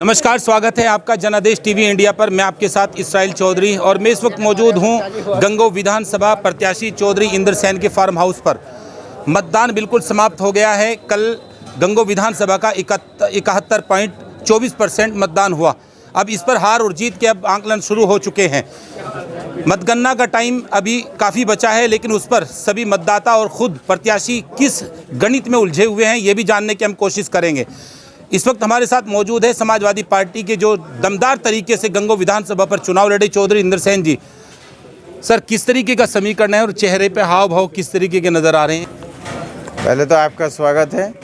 नमस्कार, स्वागत है आपका जनादेश टीवी इंडिया पर। मैं आपके साथ इसराइल चौधरी और मैं इस वक्त मौजूद हूं गंगो विधानसभा प्रत्याशी चौधरी इंद्र सेन के फार्म हाउस पर। मतदान बिल्कुल समाप्त हो गया है। कल गंगो विधानसभा का 71.24% मतदान हुआ। अब इस पर हार और जीत के अब आंकलन शुरू हो चुके हैं। मतगणना का टाइम अभी काफ़ी बचा है, लेकिन उस पर सभी मतदाता और खुद प्रत्याशी किस गणित में उलझे हुए हैं ये भी जानने की हम कोशिश करेंगे। इस वक्त हमारे साथ मौजूद है समाजवादी पार्टी के जो दमदार तरीके से गंगो विधानसभा पर चुनाव लड़े चौधरी इंद्र सेन जी। सर, किस तरीके का समीकरण है और चेहरे पे हाव भाव किस तरीके के नज़र आ रहे हैं? पहले तो आपका स्वागत है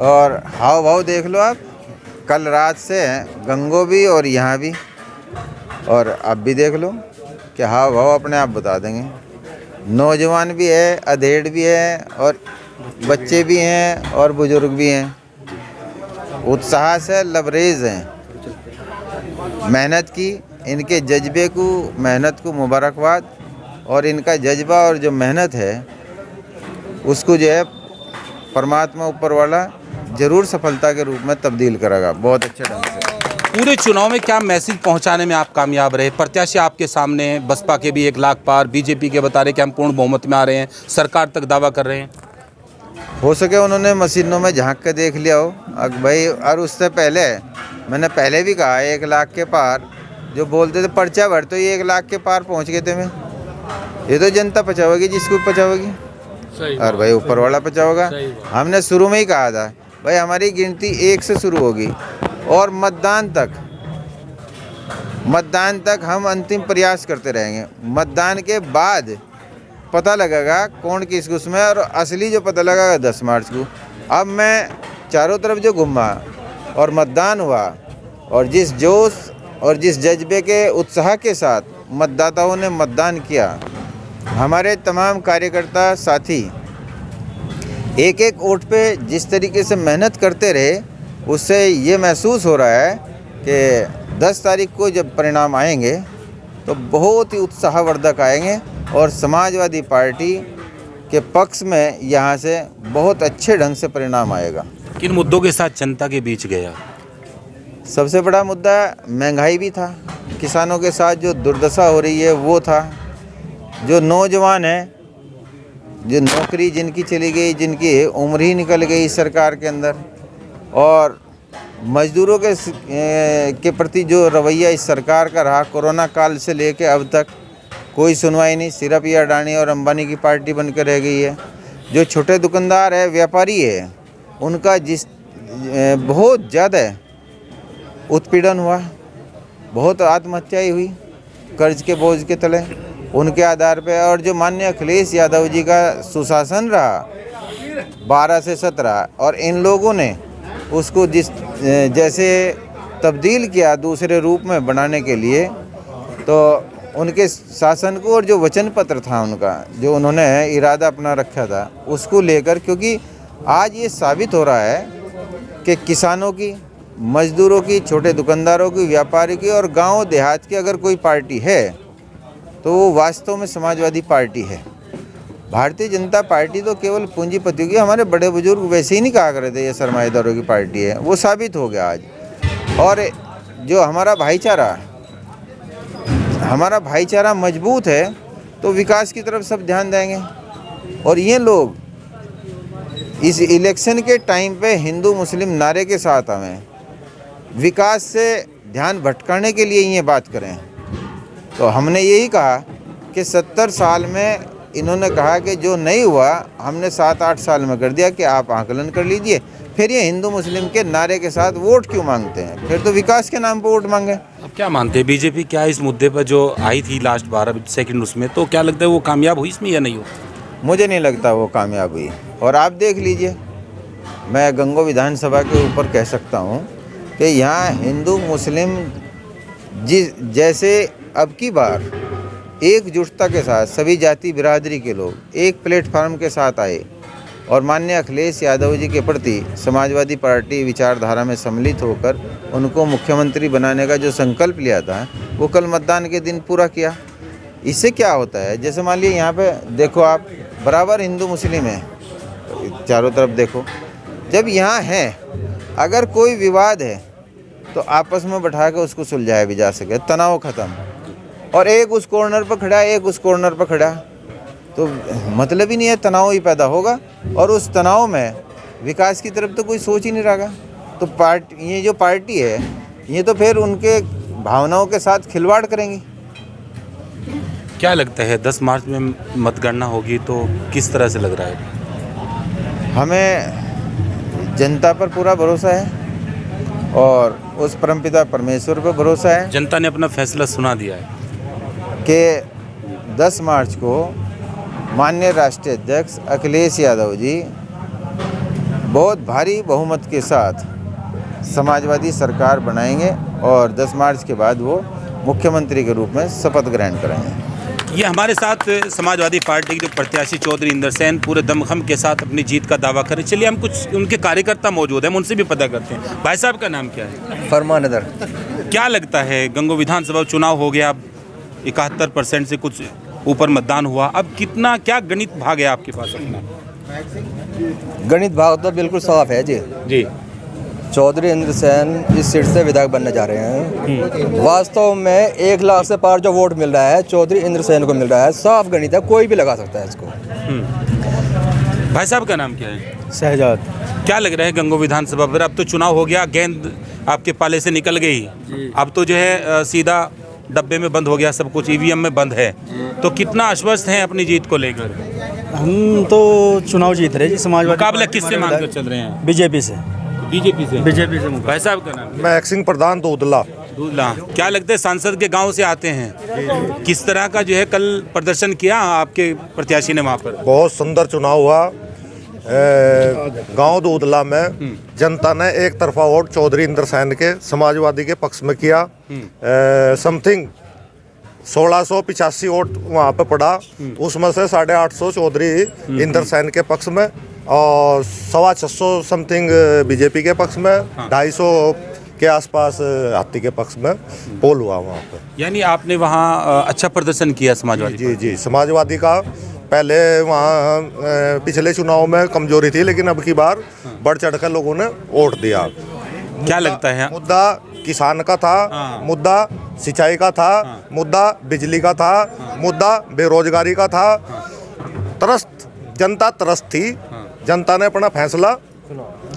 और हाव भाव देख लो आप। कल रात से गंगो भी और यहाँ भी और अब भी देख लो कि हाव भाव अपने आप बता देंगे। नौजवान भी है, अधेड़ भी है और बच्चे भी हैं और बुजुर्ग भी हैं। उत्साह से लबरेज हैं। मेहनत की, इनके जज्बे को, मेहनत को मुबारकबाद। और इनका जज्बा और जो मेहनत है उसको जो है परमात्मा ऊपर वाला ज़रूर सफलता के रूप में तब्दील करेगा बहुत अच्छे ढंग से। पूरे चुनाव में क्या मैसेज पहुंचाने में आप कामयाब रहे? प्रत्याशी आपके सामने हैं, बसपा के भी 1 लाख पार, बीजेपी के बता रहे कि हम पूर्ण बहुमत में आ रहे हैं, सरकार तक दावा कर रहे हैं। हो सके उन्होंने मशीनों में झांक के देख लिया हो भाई। और उससे पहले मैंने पहले भी कहा 1 लाख के पार जो बोलते थे पर्चा भर, तो ये 1 लाख के पार पहुंच गए थे। मैं ये तो जनता पचावेगी जिसको पचावेगी, और भाई ऊपर वाला पचावेगा। हमने शुरू में ही कहा था भाई हमारी गिनती 1 से शुरू होगी और मतदान तक हम अंतिम प्रयास करते रहेंगे। मतदान के बाद पता लगेगा कौन किस उसमें, और असली जो पता लगेगा 10 मार्च को। अब मैं चारों तरफ जो घूमा और मतदान हुआ और जिस जोश और जिस जज्बे के उत्साह के साथ मतदाताओं ने मतदान किया, हमारे तमाम कार्यकर्ता साथी एक एक वोट पे जिस तरीके से मेहनत करते रहे, उससे ये महसूस हो रहा है कि 10 तारीख को जब परिणाम आएंगे तो बहुत ही उत्साहवर्धक आएंगे और समाजवादी पार्टी के पक्ष में यहाँ से बहुत अच्छे ढंग से परिणाम आएगा। किन मुद्दों के साथ जनता के बीच गया? सबसे बड़ा मुद्दा महंगाई भी था, किसानों के साथ जो दुर्दशा हो रही है वो था, जो नौजवान हैं, जो नौकरी जिनकी चली गई, जिनकी उम्र ही निकल गई सरकार के अंदर, और मजदूरों के प्रति जो रवैया इस सरकार का रहा कोरोना काल से लेकर अब तक कोई सुनवाई नहीं। सिर्फ ये अडानी और अंबानी की पार्टी बनकर रह गई है। जो छोटे दुकानदार है, व्यापारी है, उनका बहुत ज़्यादा उत्पीड़न हुआ, बहुत आत्महत्याएं हुई कर्ज के बोझ के तले उनके आधार पे। और जो माननीय अखिलेश यादव जी का सुशासन रहा 12 से 17, और इन लोगों ने उसको जैसे तब्दील किया दूसरे रूप में बनाने के लिए, तो उनके शासन को और जो वचन पत्र था उनका, जो उन्होंने इरादा अपना रखा था, उसको लेकर, क्योंकि आज ये साबित हो रहा है कि किसानों की, मजदूरों की, छोटे दुकानदारों की, व्यापारी की और गांव देहात की अगर कोई पार्टी है तो वो वास्तव में समाजवादी पार्टी है। भारतीय जनता पार्टी तो केवल पूंजीपतियों की, हमारे बड़े बुजुर्ग वैसे ही नहीं कहा करते थे ये सरमाएदारों की पार्टी है, वो साबित हो गया आज। और जो हमारा भाईचारा मजबूत है तो विकास की तरफ सब ध्यान देंगे। और ये लोग इस इलेक्शन के टाइम पे हिंदू मुस्लिम नारे के साथ हमें विकास से ध्यान भटकाने के लिए ये बात करें। तो हमने यही कहा कि 70 साल में इन्होंने कहा कि जो नहीं हुआ हमने 7-8 साल में कर दिया, कि आप आकलन कर लीजिए। फिर ये हिंदू मुस्लिम के नारे के साथ वोट क्यों मांगते हैं? फिर तो विकास के नाम पर वोट मांगे। अब क्या मानते हैं, बीजेपी क्या इस मुद्दे पर जो आई थी लास्ट 12 सेकंड उसमें, तो क्या लगता है वो कामयाब हुई इसमें या नहीं हो? मुझे नहीं लगता वो कामयाब हुई। और आप देख लीजिए, मैं गंगो विधानसभा के ऊपर कह सकता हूँ कि यहाँ हिंदू मुस्लिम जैसे अब की बार एकजुटता के साथ सभी जाति बिरादरी के लोग एक प्लेटफार्म के साथ आए और माननीय अखिलेश यादव जी के प्रति समाजवादी पार्टी विचारधारा में सम्मिलित होकर उनको मुख्यमंत्री बनाने का जो संकल्प लिया था वो कल मतदान के दिन पूरा किया। इससे क्या होता है, जैसे मान लीजिए यहाँ पे देखो आप, बराबर हिंदू मुस्लिम है, चारों तरफ देखो, जब यहाँ है अगर कोई विवाद है तो आपस में बैठा के उसको सुलझाया भी जा सके, तनाव ख़त्म। और एक उस कॉर्नर पर खड़ा, एक उस कॉर्नर पर खड़ा, तो मतलब ही नहीं है, तनाव ही पैदा होगा। और उस तनाव में विकास की तरफ तो कोई सोच ही नहीं रहा। तो ये जो पार्टी है, ये तो फिर उनके भावनाओं के साथ खिलवाड़ करेंगी। क्या लगता है 10 मार्च में मतगणना होगी तो किस तरह से लग रहा है? हमें जनता पर पूरा भरोसा है और उस परमपिता परमेश्वर पर भरोसा है जनता ने अपना फैसला सुना दिया है कि 10 मार्च को माननीय राष्ट्रीय अध्यक्ष अखिलेश यादव जी बहुत भारी बहुमत के साथ समाजवादी सरकार बनाएंगे और 10 मार्च के बाद वो मुख्यमंत्री के रूप में शपथ ग्रहण करेंगे। ये हमारे साथ समाजवादी पार्टी के जो प्रत्याशी चौधरी इंदर सेन पूरे दमखम के साथ अपनी जीत का दावा करें। चलिए हम कुछ उनके कार्यकर्ता मौजूद हैं, हम उनसे भी पता करते हैं। भाई साहब का नाम क्या है? फरमान अदर। क्या लगता है गंगो विधानसभा चुनाव हो गया, 71% से कुछ ऊपर मतदान हुआ, अब कितना क्या गणित भाग है आपके पास अपना? गणित भाग तो बिल्कुल साफ है जी। चौधरी इंद्र सेन इस सीट से विधायक बनने जा रहे हैं। वास्तव में 1 लाख से पार जो वोट मिल रहा है चौधरी इंद्र सेन को मिल रहा है। साफ गणित है, कोई भी लगा सकता है इसको। भाई साहब का नाम क्या है? शहजाद। क्या लग रहा है गंगो विधानसभा पर? अब तो चुनाव हो गया, गेंद आपके पाले से निकल गई, अब तो जो है सीधा डब्बे में बंद हो गया, सब कुछ ईवीएम में बंद है, तो कितना आश्वस्त हैं अपनी जीत को लेकर? हम तो चुनाव जीत रहे जी। समाजवादी मुकाबला किससे मानकर चल रहे हैं? बीजेपी से। बीजेपी से भाई साहब का नाम? मैं एक्सिंग प्रधान दूधला। क्या लगता है सांसद के गांव से आते हैं, किस तरह का जो है कल प्रदर्शन किया आपके प्रत्याशी ने वहाँ पर? बहुत सुंदर चुनाव हुआ। गांव दूधला में जनता ने एक तरफा वोट चौधरी इंदर सेन के समाजवादी के पक्ष में किया। समथिंग 1685 वोट वहाँ पे पड़ा, उसमें से 850 चौधरी इंदर सेन के पक्ष में और 625 समथिंग बीजेपी के पक्ष में, 250 के आसपास हाथी के पक्ष में पोल हुआ वहाँ पे। यानी आपने वहाँ अच्छा प्रदर्शन किया समाजवादी? जी, समाजवादी का पहले वहाँ पिछले चुनाव में कमजोरी थी, लेकिन अब की बार बढ़ चढ़ कर लोगों ने वोट दिया। क्या लगता है? मुद्दा किसान का था, मुद्दा सिंचाई का था, मुद्दा बिजली का था, मुद्दा बेरोजगारी का था। त्रस्त जनता त्रस्त थी, जनता ने अपना फैसला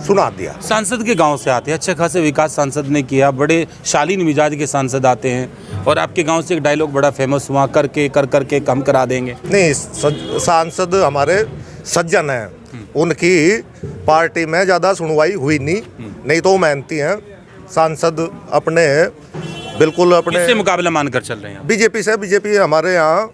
सुना दिया। सांसद के गांव से आते हैं, अच्छे खासे विकास सांसद ने किया, बड़े शालीन मिजाज के सांसद आते हैं और आपके गांव से एक डायलॉग बड़ा फेमस हुआ, करके कम करा देंगे। नहीं, सांसद हमारे सज्जन हैं, उनकी पार्टी में ज़्यादा सुनवाई हुई नहीं तो वो मेहनती हैं। सांसद अपने बिल्कुल अपने किससे मुकाबला मानकर चल रहे हैं? बीजेपी से। बीजेपी हमारे यहाँ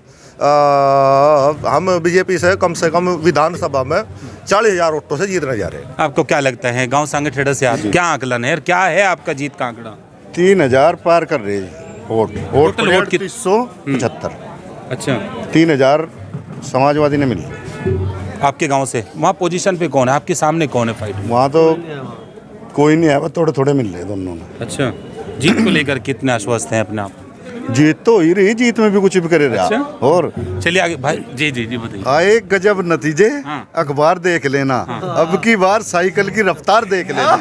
हम बीजेपी से कम विधानसभा में 40,000 वोटों से जीतने जा रहे हैं। आपको क्या लगता है गांव सांगठेड़ा से आप क्या आकलन है, क्या है आपका जीत का आंकड़ा? 3,000 पार कर रहे हैं वोट 375। अच्छा, 3,000 समाजवादी ने मिली। आपके गांव से वहाँ पोजीशन पे कौन है, आपके सामने कौन है फाइट में? वहाँ तो कोई नहीं है, बस थोड़े मिल रहे दोनों में। अच्छा, जीत को लेकर कितने आश्वस्त हैं अपने आप? जीत तो ही रही, जीत में भी कुछ भी करे रहा। अच्छा? और चलिए आगे भाई। जी बताइए। आए गजब नतीजे, हाँ। अखबार देख लेना, अब की बार साइकिल की रफ्तार देख लेना।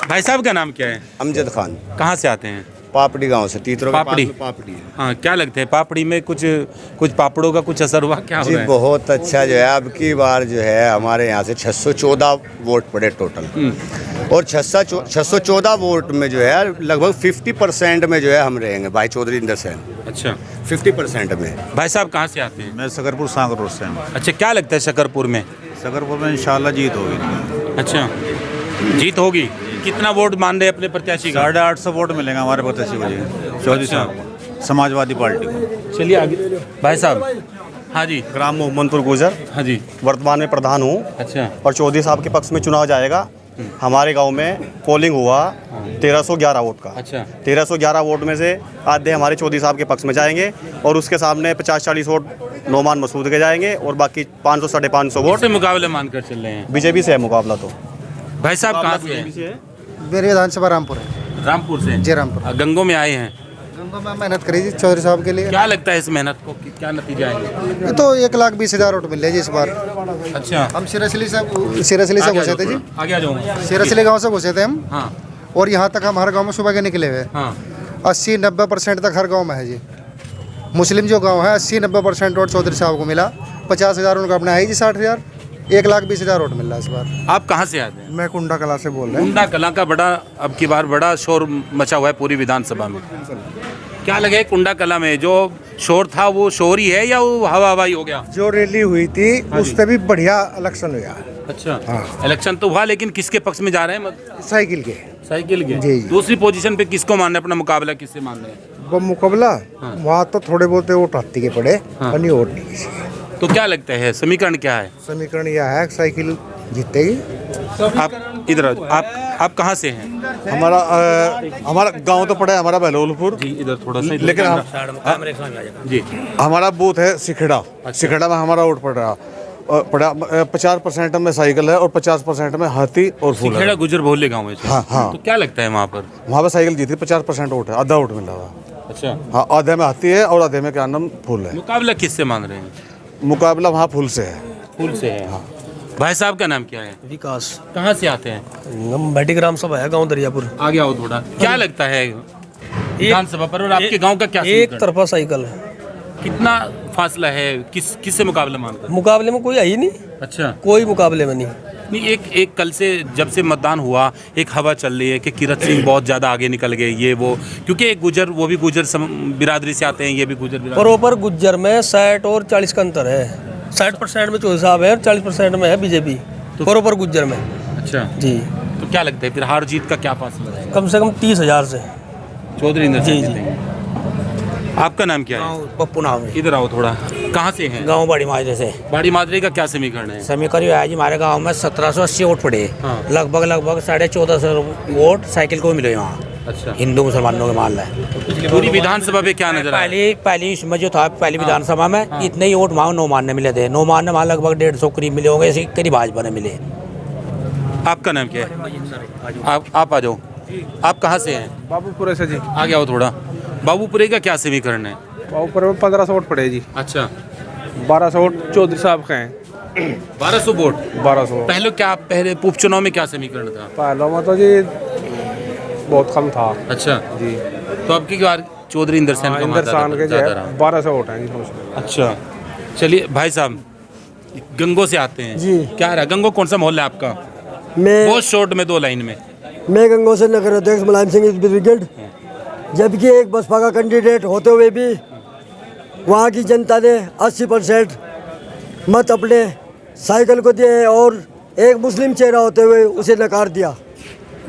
भाई साहब का नाम क्या है? अमजद खान। कहाँ से आते हैं? पापड़ी गांव से, तीतरो के पापड़ी। पास में पापड़ी है। हाँ, क्या लगता है पापड़ी में कुछ पापड़ों का कुछ असर हुआ, क्या हो जी रहा है? बहुत अच्छा जो है, अब की बार जो है हमारे यहाँ से 614 वोट पड़े टोटल, और 614 वोट में जो है लगभग 50% में जो है हम रहेंगे भाई चौधरी इंदर सेन। अच्छा, 50% में। भाई साहब कहाँ से आते हैं? मैं शकरपुर सांगरोड से हूँ। अच्छा, क्या लगता है शकरपुर में? शकरपुर में इंशाल्लाह जीत होगी। अच्छा, जीत होगी। कितना वोट मान रहे अपने प्रत्याशी का? 850 वोट मिलेंगे हमारे प्रत्याशी को जी, चौधरी साहब को, समाजवादी पार्टी को। चलिए आगे भाई साहब। हाँ जी। ग्राम मोहम्मदपुर गुजर। हाँ जी। वर्तमान में प्रधान हूँ। अच्छा। और चौधरी साहब के पक्ष में चुनाव जाएगा। हमारे गांव में पोलिंग हुआ 1311 वोट का। अच्छा। 1311 वोट में से आधे हमारे चौधरी साहब के पक्ष में जाएंगे और उसके सामने 50-40 वोट नोमान मसूद के जाएंगे और बाकी 500-550 वोट से मुकाबले मानकर चल रहे हैं। बीजेपी से है मुकाबला। तो भाई साहब कहाँ से हैं? मेरी विधानसभा रामपुर है। रामपुर से? जी रामपुर। गंगो में आए हैं। गंगो में मेहनत करी जी चौधरी साहब के लिए। क्या लगता है इस मेहनत को क्या नतीजा आएंगे? ये तो 1,20,000 वोट मिल रहे जी इस बार। अच्छा। हम सिरसली से घुसे थे जी। आगे आ जाऊँगा। सिरसली गांव से घुसे थे हम। हाँ। और यहाँ तक हमारे गांव में सुबह के निकले हुए हाँ 80-90% तक हर गांव में है जी। मुस्लिम जो गांव है 80-90% वोट चौधरी साहब को मिला। 50,000 उनका अपना है जी, 60,000, 1,20,000 वोट मिल रहा है इस बार। आप कहाँ से आते हैं? मैं कुंडा कला से बोल रहा हूँ। कुंडा कला का बड़ा अब की बार बड़ा शोर मचा हुआ है पूरी विधानसभा में। क्या लगे कुंडा कला में जो शोर था वो शोर ही है या वो हवा हवाई हो गया? जो रैली हुई थी उससे भी बढ़िया इलेक्शन हुआ। अच्छा इलेक्शन तो हुआ लेकिन किसके पक्ष में जा रहे हैं? साइकिल के साइकिल के। जी, जी। दूसरी पोजीशन पे किसको मान रहे हैं? अपना मुकाबला किससे मान रहे हैं? वो मुकाबला वहाँ तो थोड़े बहुत वोट हाथी के पड़े, अन्य वोट नहीं किसी के। तो क्या लगता है समीकरण क्या है? समीकरण यह है साइकिल जीतेगी। आप इधर आप कहाँ से हैं? हमारा गांव तो पड़ा है हमारा बहलोलपुर जी इधर थोड़ा सा लेकिन जी हमारा बूथ है सिखड़ा। सिखड़ा में हमारा वोट पड़ा 50% में साइकिल है और 50% में हाथी और फूल है। खेड़ा गुजर भोले गाँव है। हाँ हाँ। तो क्या लगता है वहाँ पर? वहाँ पे साइकिल जीती 50% वोट है, आधा वोट मिला हुआ। अच्छा हाँ, आधे में हाथी है और आधे में क्या नाम फूल है। मुकाबला किससे मान रहे हैं? मुकाबला वहाँ फूल से है। फूल से है। हाँ भाई साहब का नाम क्या है? विकास। कहाँ से आते हैं? भट्टी ग्राम सभा है गांव दरियापुर। आगे आओ थोड़ा। क्या लगता है विधानसभा पर और आपके गांव का क्या एक समीकरण? तरफा साइकिल है। कितना फासला है? किससे मुकाबला मानते हैं? मुकाबले में कोई है ही नहीं। अच्छा कोई मुकाबले में नहीं। नहीं एक कल से जब से मतदान हुआ एक हवा चल रही है कि किरत सिंह बहुत ज़्यादा आगे निकल गए ये वो, क्योंकि एक गुजर वो भी गुजर बिरादरी से आते हैं, ये भी गुजर बिरादरी। प्रॉपर गुज्जर में 60 और 40 का अंतर है। 60% में चौधरी साहब है और 40% में है बीजेपी। तो प्रॉपर गुज्जर में। अच्छा जी। तो क्या लगता है फिर हार जीत का क्या फासला है? कम से कम 30,000 से चौधरी इंदर जी, सिंह जी। जीतेंगे। आपका नाम क्या है? पप्पू नाम है। इधर आओ थोड़ा। कहाँ से हैं? गाँव बड़ी माजरे से। बाड़ी मादरे का क्या समीकरण है? समीकरण है जी हमारे गाँव में 1780 वोट पड़े। हाँ। लगभग 1450 वोट साइकिल को मिले वहाँ। अच्छा हिंदू मुसलमानों के मान है। पूरी विधानसभा पे क्या नजर आया? पहली इसमें जो था पहली विधानसभा में इतने ही वोट वहाँ 9 मानने मिले थे। 9 मानने वहाँ लगभग 150 करीब मिले होंगे, इसी करीब भाजपा ने मिले। आपका नाम क्या है? आप आ जाओ। आप कहाँ से हैं? बाबूपुरे से जी। आगे आओ थोड़ा। बाबूपुरे का क्या समीकरण है? बाबूपुरे में 1500 वोट पड़े जी। अच्छा 1200 वोट चौधरी साहब के हैं। 1200 वोट। 1200 पहले उपचुनाव में क्या समीकरण था? पहले में तो जी बहुत कम था। अच्छा जी। तो अब की बार चौधरी इंदर सेन का इंदर सान के जो ज़्यादा है रहा। 1200 वोट हैं जी। अच्छा चलिए भाई साहब गंगो से आते हैं जी। क्या रहा? गंगो कौन सा मोहल्ला है आपका? मैं बहुत शॉर्ट में 2 लाइन में। गंगो से नगर अध्यक्ष मुलायम सिंह ब्रिगेड। जबकि एक बसपा का कैंडिडेट होते हुए भी वहाँ की जनता ने 80% मत अपने साइकिल को दिए और एक मुस्लिम चेहरा होते हुए उसे नकार दिया।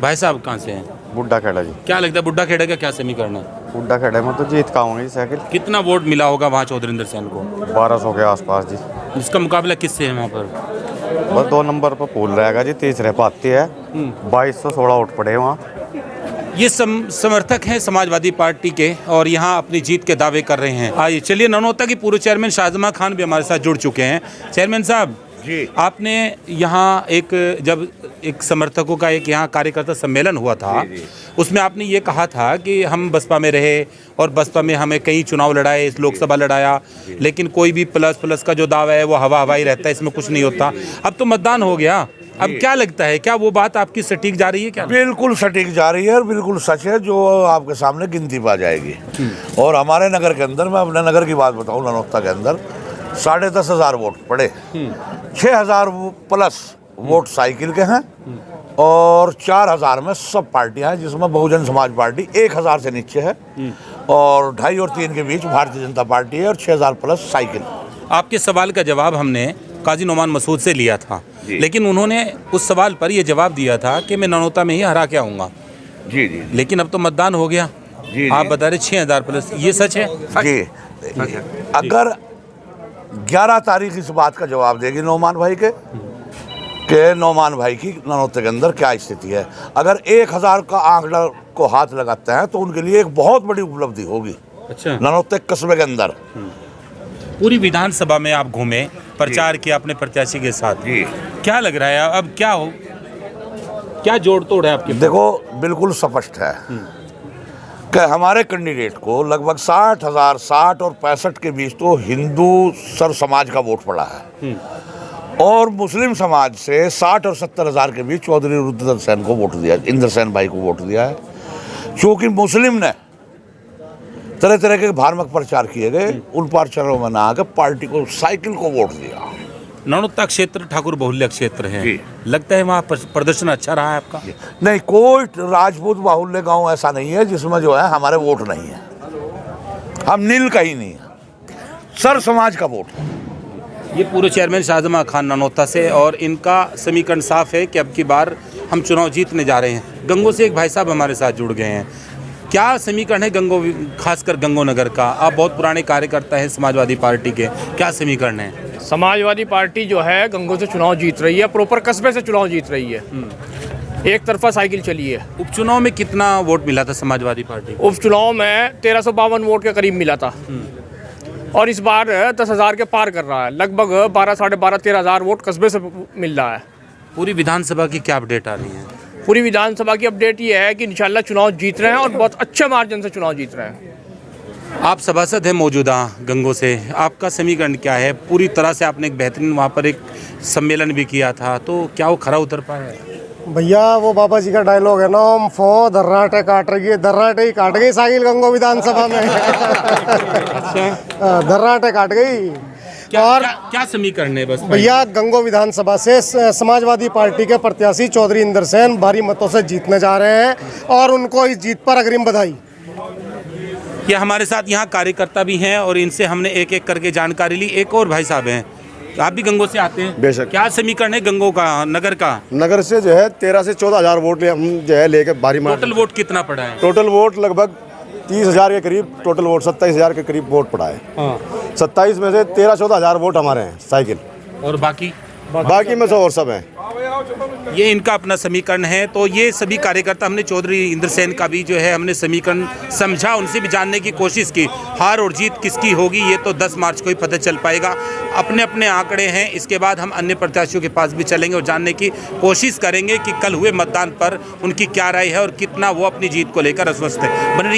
भाई साहब कहाँ से हैं? बुड्ढा खेड़ा जी। क्या लगता है बुड्ढा खेड़ा का क्या समीकरण है? बुड्ढा खेड़ा में तो जीत का होंगे जी साइकिल। कितना वोट मिला होगा वहाँ चौधरी इंदर सेन को? 1200 के आसपास जी। इसका मुकाबला किससे है वहाँ पर? बस 2 नंबर पर फूल रहेगा जी, तीसरे पाती है। 2216 वोट पड़े वहाँ। ये समर्थक हैं समाजवादी पार्टी के और यहाँ अपनी जीत के दावे कर रहे हैं। आइए चलिए ननौता की पूर्व चेयरमैन शाहजमा खान भी हमारे साथ जुड़ चुके हैं। चेयरमैन साहब जी। आपने यहाँ जब एक समर्थकों का एक यहाँ कार्यकर्ता सम्मेलन हुआ था उसमें आपने ये कहा था कि हम बसपा में रहे और बसपा में हमें कई चुनाव लड़ाए, इस लोकसभा लड़ाया, लेकिन कोई भी प्लस का जो दावा है वो हवा हवाई रहता है, इसमें कुछ नहीं होता। अब तो मतदान हो गया, अब क्या लगता है क्या वो बात आपकी सटीक जा रही है? क्या बिल्कुल सटीक जा रही है और बिल्कुल सच है जो आपके सामने गिनती पा जाएगी। और हमारे नगर के अंदर, मैं अपने नगर की बात बताऊं, ननौता के अंदर 10,500 वोट पड़े। 6,000 प्लस वोट साइकिल के हैं और 4,000 में सब पार्टियां हैं, जिसमें बहुजन समाज पार्टी 1,000 से नीचे है और 2.5 और 3 के बीच भारतीय जनता पार्टी है और 6,000 प्लस साइकिल। आपके सवाल का जवाब हमने काजी नोमान मसूद से लिया था, लेकिन उन्होंने उस सवाल पर यह जवाब दिया था कि मैं ननौता में ही हरा के आऊँगा। जी जी। लेकिन अब तो मतदान हो गया। जी आप बता रहे 6,000 प्लस, ये सच है? जी। अगर 11 तारीख इस बात का जवाब देगी नौमान भाई के नौमान भाई की ननौते के अंदर क्या स्थिति है। अगर 1,000 का आंकड़ा को हाथ लगाते हैं तो उनके लिए एक बहुत बड़ी उपलब्धि होगी। अच्छा। ननौते कस्बे के अंदर पूरी विधानसभा में आप घूमे, प्रचार किया अपने प्रत्याशी के साथ, क्या लग रहा है अब क्या जोड़ तोड़ है आपके? देखो बिल्कुल स्पष्ट है कि हमारे कैंडिडेट को लगभग 60,000 60 और 65 के बीच तो हिंदू सर समाज का वोट पड़ा है और मुस्लिम समाज से 60 और 70 हज़ार के बीच चौधरी रुद्रदत्त सेन को वोट दिया, इंद्रसेन भाई को वोट दिया है। क्योंकि मुस्लिम ने तरह तरह के धार्मिक प्रचार किए गए, उन प्रचारों में ना आकर पार्टी को, साइकिल को वोट दिया। नौनोत्ता क्षेत्र ठाकुर बहुल्य क्षेत्र है, लगता है वहाँ प्रदर्शन अच्छा रहा है आपका? नहीं, कोई राजपूत बाहुल्य गांव ऐसा नहीं है जिसमें जो है हमारे वोट नहीं है। हम नील कहीं नहीं है, सर समाज का वोट है। ये पूर्व चेयरमैन शाहजमा खान नौनोत्ता से, और इनका समीकरण साफ है कि अब की बार हम चुनाव जीतने जा रहे हैं। गंगो से एक भाई साहब हमारे साथ जुड़ गए हैं। क्या समीकरण है गंगो, खासकर गंगोनगर का? आप बहुत पुराने कार्यकर्ता हैं समाजवादी पार्टी के, क्या समीकरण है? समाजवादी पार्टी जो है गंगो से चुनाव जीत रही है, प्रॉपर कस्बे से चुनाव जीत रही है। एक तरफा साइकिल चली है। उपचुनाव में कितना वोट मिला था समाजवादी पार्टी? उपचुनाव में 1352 वोट के करीब मिला था, और इस बार 10,000 के पार कर रहा है। लगभग 12, साढ़े 12, 13,000 वोट कस्बे से मिल रहा है। पूरी विधानसभा की क्या अपडेट आ रही है? पूरी विधानसभा की अपडेट ये है कि इंशाल्लाह चुनाव जीत रहे हैं, और बहुत अच्छे मार्जिन से चुनाव जीत रहे हैं। आप सभासद हैं मौजूदा गंगो से, आपका समीकरण क्या है? पूरी तरह से आपने एक बेहतरीन वहाँ पर एक सम्मेलन भी किया था, तो क्या वो खरा उतर पाया है? भैया वो बाबा जी का डायलॉग है ना, हम फो दर्राटे काट रही है, दर्राटे ही काट गई साहिल गंगो विधानसभा में। दर्राटे काट गई। और क्या समीकरण है? बस भैया गंगो विधानसभा से समाजवादी पार्टी के प्रत्याशी चौधरी इंद्रसेन भारी मतों से जीतने जा रहे हैं, और उनको इस जीत पर अग्रिम बधाई। ये हमारे साथ यहाँ कार्यकर्ता भी हैं, और इनसे हमने एक एक करके जानकारी ली। एक और भाई साहब हैं, आप भी गंगो से आते हैं? बेशक। क्या समीकरण है गंगो का, नगर का? नगर से जो है 13 से 14,000 वोट हम जो है लेके भारी मार। टोटल वोट कितना पड़ा है? टोटल वोट लगभग 30,000 के करीब, टोटल वोट 27,000 के करीब वोट पड़ा है। 27 में से 13-14,000 वोट हमारे हैं साइकिल, और बाकी में से और सब हैं। ये इनका अपना समीकरण है। तो ये सभी कार्यकर्ता, हमने चौधरी इंद्रसेन का भी जो है हमने समीकरण समझा, उनसे भी जानने की कोशिश की। हार और जीत किसकी होगी ये तो 10 मार्च को ही पता चल पाएगा। अपने अपने आंकड़े हैं, इसके बाद हम अन्य प्रत्याशियों के पास भी चलेंगे और जानने की कोशिश करेंगे कि कल हुए मतदान पर उनकी क्या राय है और कितना वो अपनी जीत को लेकर आश्वस्त है। बने रहिए।